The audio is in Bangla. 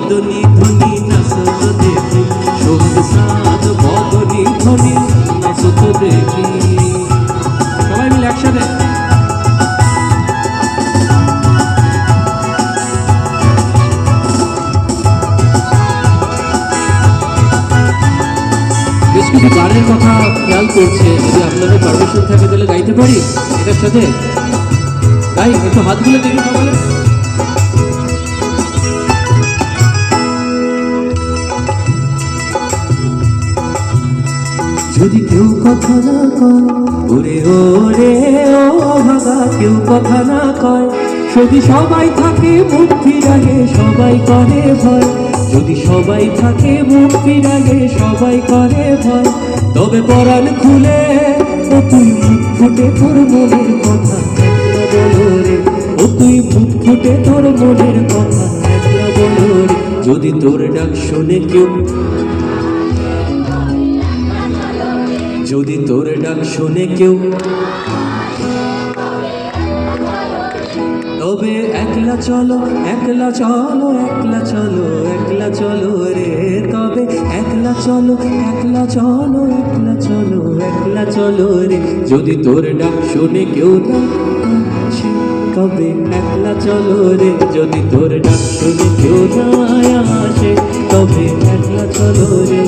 বদনী ধ্বনি নাচত দেখি, সোহাগ সাদ বদনী ধ্বনি নাচত দেখি। সবাই মিলে একসাথে। বেশ কিছু গানের কথা খেয়াল করছে, যদি আপনাদের পারমিশন থাকে তাহলে গাইতে পারি এটার সাথে। গাই, একটু হাতগুলো দেখি সকালে। যদি কেউ কথা না কয়, ওরে ওরে ও ভাগা, কেউ কথা না কয়, যদি সবাই থাকে মুখ ফিরাগে সবাই করে ভয়, যদি সবাই থাকে মুখ ফিরাগে সবাই করে ভয়, তবে পরাণ খুলে ও তুই মুখ ফুটে তোর মনের কথা একলা বলো রে, ও তুই মুখ ফুটে তোর মনের কথা একলা বলো রে। যদি তোর ডাক শোনে কেউ, যদি তোর ডাক শোনে কেউ, তবে একলা চলো একলা চলো একলা চলো একলা চলো রে, তবে একলা চলো একলা চলো একলা চলো একলা চলো রে। যদি তোর ডাক শোনে কেউ না আসে, তবে একলা চলো রে, যদি তোর ডাক শোনে কেউ না আসে, তবে একলা চলো রে।